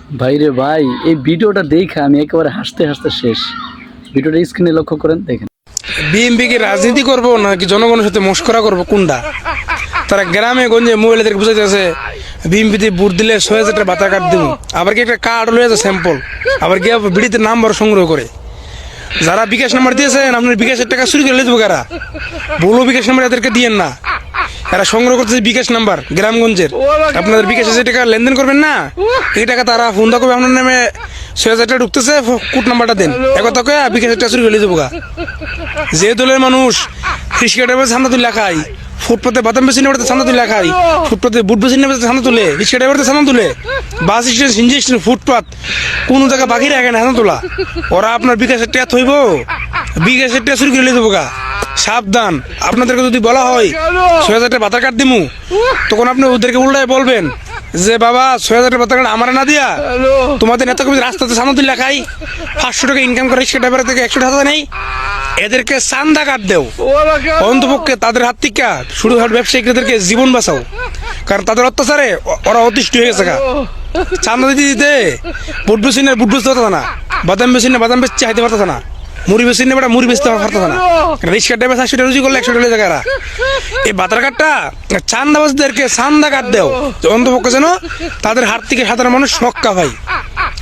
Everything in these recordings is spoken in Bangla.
ভাইরে ভাই, এই ভিডিওটা দেখে আমি একেবারে হাসতে হাসতে শেষ। ভিডিওটা স্ক্রিনে লক্ষ্য করেন, দেখেন। বিএমপি কি রাজনীতি করবো নাকি জনগণের সাথে মস্করা করবো কোনটা? তারা গ্রামে গঞ্জে মহিলাদেরকে বুঝাইতেছে বিএমপিতে ভোট দিলে 6,000 টাকা ভাতা কার্ড দেবো, আবার কি একটা কার্ড লয়ে আছে স্যাম্পল, আবার গিয়ে বিড়িতে নাম্বার সংগ্রহ করে। যারা বিকাশ নাম্বার দিয়েছেন আপনার বিকাশের টাকা চুরি করে দেবো কারা? বলো বিকাশ নাম্বার এদেরকে দিয়েন না, এরা সংগ্রহ করতেছে বিকাশ নাম্বার গ্রামগঞ্জের। আপনাদের বিকাশে যে টাকা লেনদেন করবেন না, এই টাকা তারা ফোন করবে আপনার নামে 6,000 টাকা ঢুকতেছে, কোড নাম্বারটা দেন, একথা কয়ে বিকাশের টাকা চুরি করে দেবো গা। যে দলের মানুষ রিক্সা ড্রাইভার চান্দা তুলে খায়, ফুটপাতে বাদাম বেশি নেবে চান্দা তুলে খায়, ফুটপাতে বুট বেশি নেবে চান্দা তুলে, রিক্সা ড্রাইভার চান্দা তুলে, বাস স্টেশন সিনজি স্টেশন ফুটপাত কোনো জায়গা বাকি রাখে না চান্দা তোলা। ওরা আপনার বিকাশের টাকা থইব, বিকাশের টাকা চুরি করে দেবো গা। সাবধান, আপনাদেরকে যদি বলা হয় 6,000 টাকা ভাতা কার্ড দিমু, তখন আপনি ওদেরকে উল্টায় বলবেন যে বাবা 6,000 টাকা ভাতা কার্ড আমার না দিয়া তোমাদের নেতা কবি রাস্তাতে সামনে তুলে খাই, 500 টাকা ইনকাম করে রিক্সা ড্রাইভার থেকে 100 টাকা নেই, এদেরকে চান্দা কার্ড দেও। অন্তপক্ষে তাদের হাত থেকে শুরু হওয়ার ব্যবসায়ীদেরকে জীবন বাঁচাও, কারণ তাদের অত্যাচারে ওরা অতিষ্ঠ হয়ে গেছে। চান্দা দিতে দিতে বুট বেশি না বুট বেচতে পারতো না, বাদাম বেশি না বাদাম বেচতে হাইতে পারতো না, মুড়ি বেশি না বেটা মুড়ি বেচতে পারতো না। রিক্সা ড্রাইভার 700 টাকা রুজি করলে 100 টাকা জায়গা। এই ভাতার কার্ডটা চান্দাবাজদেরকে চান্দা কার্ড দেও, অন্তপক্ষে যেন তাদের হাত থেকে সাধারণ মানুষ রক্ষা পায়।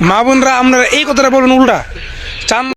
মা বোনরা আপনারা এই কথাটা বলবেন উল্টা চান্দা